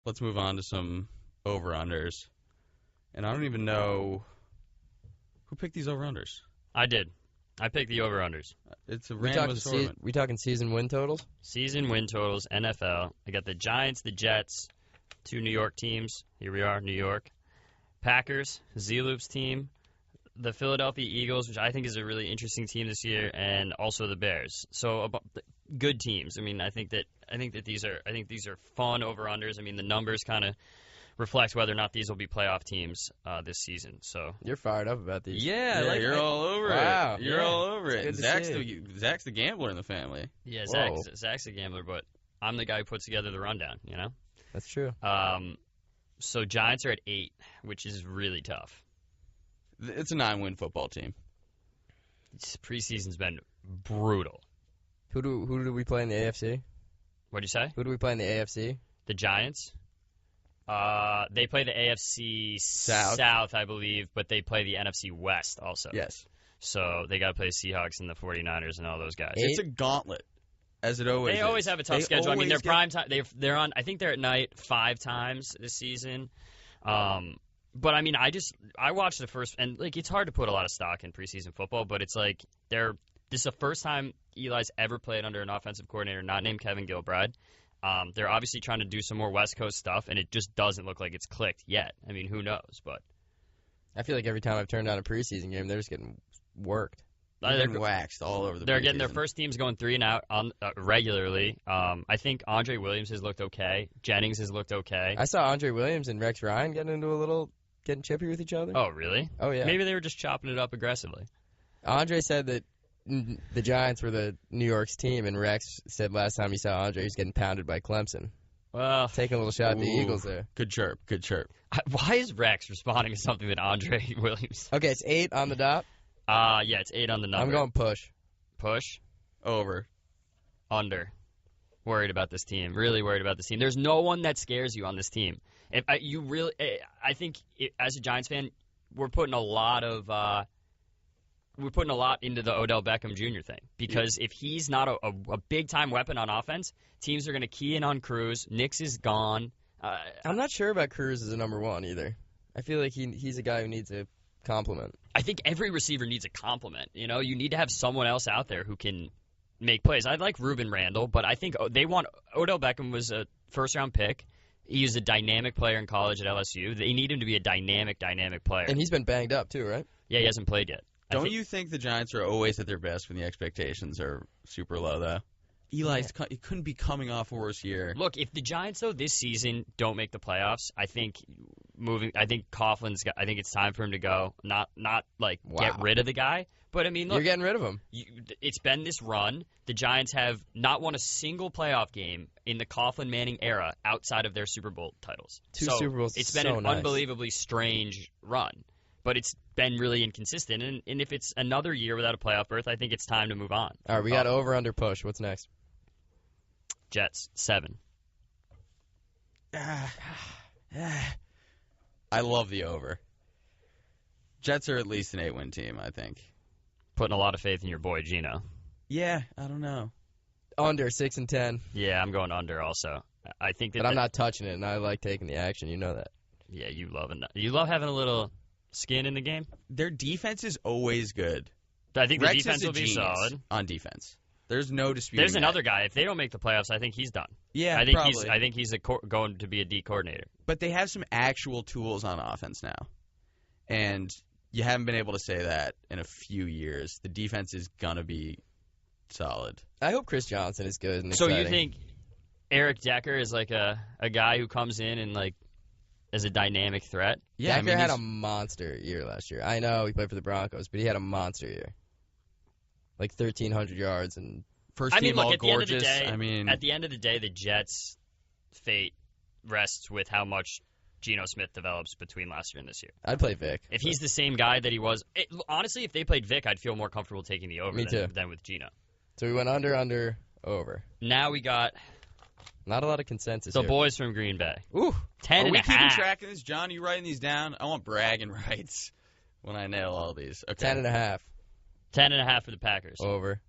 let's move on to some over-unders. And I don't even know who picked these over-unders. I did. I picked the over-unders. It's a random assortment. We talking season win totals? Season win totals, NFL. I got the Giants, the Jets, 2 New York teams. Here we are, New York. Packers, Z-Loops team. The Philadelphia Eagles, which I think is a really interesting team this year, and also the Bears. So good teams. I mean, I think that these are fun over-unders. I mean, the numbers kind of reflect whether or not these will be playoff teams this season. So you're fired up about these. Yeah, you're all over it. You're all over it. Zach's the gambler in the family. Yeah, Zach's the gambler, but I'm the guy who puts together the rundown, you know? That's true. So Giants are at 8, which is really tough. It's a 9-win football team. Preseason's been brutal. Who do we play in the AFC? What'd you say? Who do we play in the AFC? The Giants. They play the AFC South, I believe, but they play the NFC West also. Yes. So they got to play the Seahawks and the 49ers and all those guys. It's a gauntlet, as it always is. They always have a tough schedule. I mean, they're prime time. They're on. I think they're at night 5 times this season. But I mean, I watched the first, and like it's hard to put a lot of stock in preseason football, but it's like this is the first time Eli's ever played under an offensive coordinator not named Kevin Gilbride. They're obviously trying to do some more West Coast stuff, and it just doesn't look like it's clicked yet. I mean, who knows? But I feel like every time I've turned on a preseason game, they're just getting worked. They're getting waxed all over the They're getting their first teams going 3 and out on regularly. I think Andre Williams has looked okay. Jennings has looked okay. I saw Andre Williams and Rex Ryan getting chippy with each other. Oh, really? Oh, yeah. Maybe they were just chopping it up aggressively. Andre said that the Giants were the New York's team, and Rex said last time he saw Andre, he was getting pounded by Clemson. Well, taking a little shot at the Eagles there. Good chirp. Why is Rex responding to something that Andre Williams? Okay, it's 8 on the dot. Yeah, it's 8 on the number. I'm going push. Push? Over. Under. Worried about this team. Really worried about this team. There's no one that scares you on this team. I think as a Giants fan, we're putting a lot into the Odell Beckham Jr. thing, because if he's not a big time weapon on offense, teams are going to key in on Cruz. Nix is gone. I'm not sure about Cruz as a number 1 either. I feel like he's a guy who needs a compliment. I think every receiver needs a compliment. You know, you need to have someone else out there who can make plays. I like Reuben Randall, but I think Odell Beckham was a first-round pick. He was a dynamic player in college at LSU. They need him to be a dynamic player. And he's been banged up too, right? Yeah, he hasn't played yet. Don't you think the Giants are always at their best when the expectations are super low, though? He couldn't be coming off a worse year. Look, if the Giants, though, this season don't make the playoffs, I think Coughlin's I think it's time for him to go. Not get rid of the guy. But, I mean, look. You're getting rid of him. It's been this run. The Giants have not won a single playoff game in the Coughlin-Manning era outside of their Super Bowl titles. Super Bowls. It's been an unbelievably strange run. But it's been really inconsistent. And if it's another year without a playoff berth, I think it's time to move on. All right, we got over, under, push. What's next? Jets, 7. I love the over. Jets are at least an 8-win team, I think. Putting a lot of faith in your boy, Gino. Yeah, I don't know. Under, 6 and 10. Yeah, I'm going under also. I think that. But I'm not touching it, and I like taking the action. You know that. Yeah, you love having a little skin in the game. Their defense is always good. I think Rex the defense will be solid on defense. There's no dispute. There's another guy. If they don't make the playoffs, I think he's done. Yeah, probably. I think he's going to be a D coordinator. But they have some actual tools on offense now, and you haven't been able to say that in a few years. The defense is gonna be solid. I hope Chris Johnson is good and so exciting. You think Eric Decker is like a guy who comes in and like as a dynamic threat? Yeah, Decker had a monster year last year. I know he played for the Broncos, but he had a monster year. Like 1,300 yards and first team all gorgeous. At the end of the day, the Jets' fate rests with how much Geno Smith develops between last year and this year. I'd play Vic. If he's the same guy that he was, honestly, if they played Vic, I'd feel more comfortable taking the over than with Geno. So we went under, over. Now we got not a lot of consensus. The boys from Green Bay. Ooh, 10 and a half. Are we keeping track of this, John? Are you writing these down? I want bragging rights when I nail all these. Okay. 10 and a half. 10 and a half for the Packers. Over.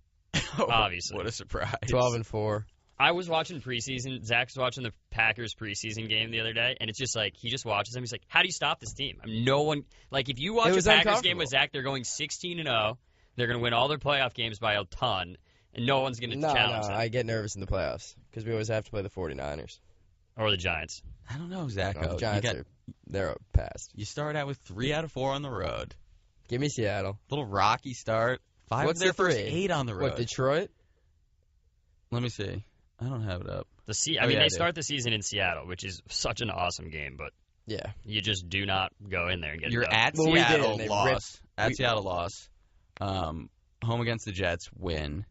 Obviously. What a surprise. 12 and 4. I was watching preseason. Zach was watching the Packers preseason game the other day, and it's just like he just watches them. He's like, "How do you stop this team?" I mean, no one like if you watch a Packers game with Zach, they're going 16-0. They're going to win all their playoff games by a ton, and no one's going to challenge them. I get nervous in the playoffs because we always have to play the 49ers or the Giants. I don't know, Zach. The Giants they're past. You start out with 3 out of 4 on the road. Give me Seattle. Little rocky start. 5 What's of their first 3? 8 on the road. What, Detroit? Let me see. I don't have it up. They start the season in Seattle, which is such an awesome game, but yeah, you just do not go in there and get You're it done. at Seattle, loss. Seattle, loss. Home against the Jets, win.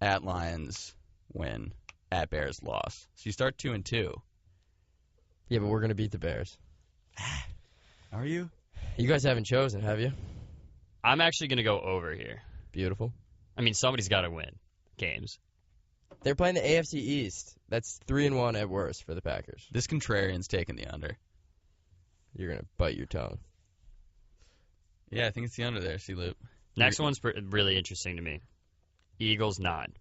At Lions, win. At Bears, loss. So you start 2-2. Yeah, but we're gonna beat the Bears. Are you? You guys haven't chosen, have you? I'm actually going to go over here. Beautiful. I mean, somebody's got to win games. They're playing the AFC East. That's 3-1 at worst for the Packers. This contrarian's taking the under. You're going to bite your tongue. Yeah, I think it's the under there, C-Loop. Next one's really interesting to me. Eagles 9.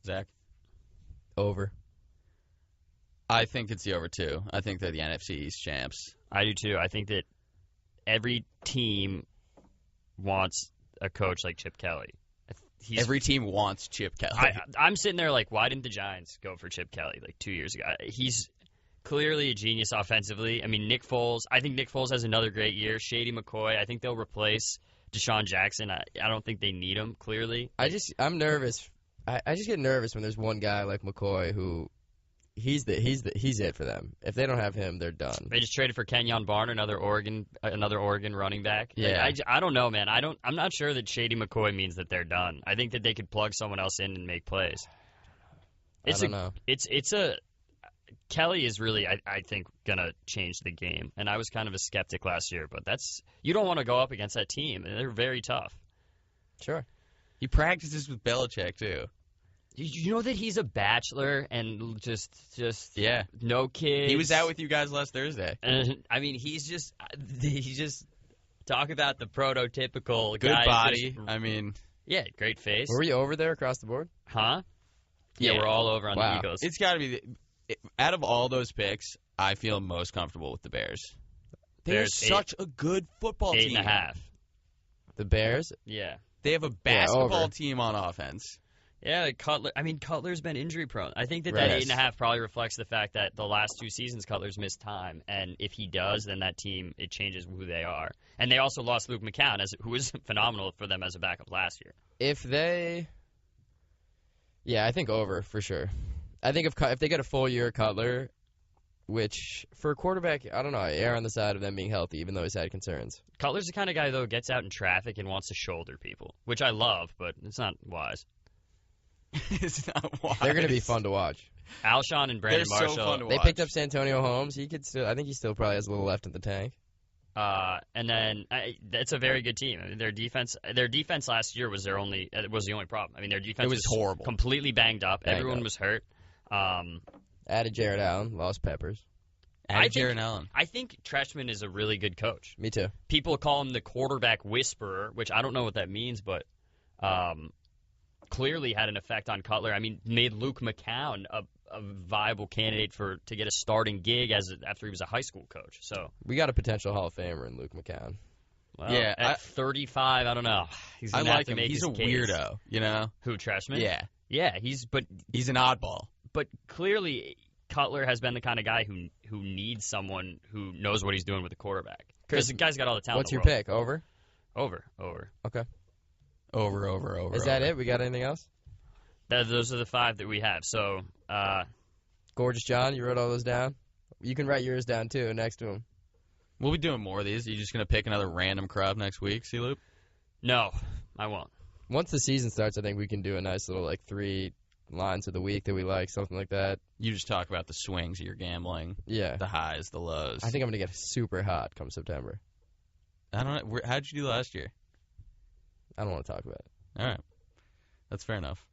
Zach? Over. I think it's the over, too. I think they're the NFC East champs. I do, too. I think that every team wants a coach like Chip Kelly. Every team wants Chip Kelly. I'm sitting there like, why didn't the Giants go for Chip Kelly like 2 years ago? He's clearly a genius offensively. I mean, I think Nick Foles has another great year. Shady McCoy, I think they'll replace Deshaun Jackson. I don't think they need him, clearly. I'm nervous. I just get nervous when there's one guy like McCoy who he's it for them. If they don't have him, they're done. They just traded for Kenyon Barner, another Oregon running back. Yeah. I don't know, man. I'm not sure that Shady McCoy means that they're done. I think that they could plug someone else in and make plays. I don't know. Kelly is really, I think, gonna change the game. And I was kind of a skeptic last year, but you don't want to go up against that team, and they're very tough. Sure. He practices with Belichick, too. You know that he's a bachelor and just no kids. He was out with you guys last Thursday. I mean, he's just talk about the prototypical good guy. Body. I mean, yeah, great face. Were you over there across the board? Huh? Yeah, we're all over on the Eagles. It's got to be out of all those picks, I feel most comfortable with the Bears. They're such a good football team. 8.5. The Bears? Yeah. They have a basketball team on offense. Yeah, Cutler's been injury prone. I think that 8.5 probably reflects the fact that the last 2 seasons Cutler's missed time, and if he does, then that team, it changes who they are. And they also lost Luke McCown, who was phenomenal for them as a backup last year. I think over for sure. I think if they get a full year Cutler, which for a quarterback, I don't know, I err on the side of them being healthy, even though he's had concerns. Cutler's the kind of guy, though, who gets out in traffic and wants to shoulder people, which I love, but it's not wise. It's not wise. They're going to be fun to watch. Alshon and Brandon Marshall. So fun to watch. They picked up Santonio Holmes. I think he still probably has a little left in the tank. And then it's a very good team. I mean, their defense last year was the only problem. I mean, their defense was horrible, completely banged up. Everyone was hurt. Added Jared Allen, lost Peppers. Jared Allen. I think Treshman is a really good coach. Me too. People call him the quarterback whisperer, which I don't know what that means, but clearly had an effect on Cutler. I mean, made Luke McCown a viable candidate to get a starting gig after he was a high school coach. So we got a potential Hall of Famer in Luke McCown. Well, at 35, I don't know. I like him. He's a weirdo, you know. Who, Treshman? Yeah, he's an oddball. But clearly, Cutler has been the kind of guy who needs someone who knows what he's doing with the quarterback. Because the guy's got all the talent. What's your pick? Over. Okay. Over. Is that it? We got anything else? Those are the 5 that we have. So, Gorgeous John, you wrote all those down? You can write yours down, too, next to him. We'll be doing more of these. Are you just going to pick another random crop next week, C-Loop? No, I won't. Once the season starts, I think we can do a nice little, 3 lines of the week that we like, something like that. You just talk about the swings of your gambling. Yeah. The highs, the lows. I think I'm going to get super hot come September. I don't know. How'd you do last year? I don't want to talk about it. All right. That's fair enough.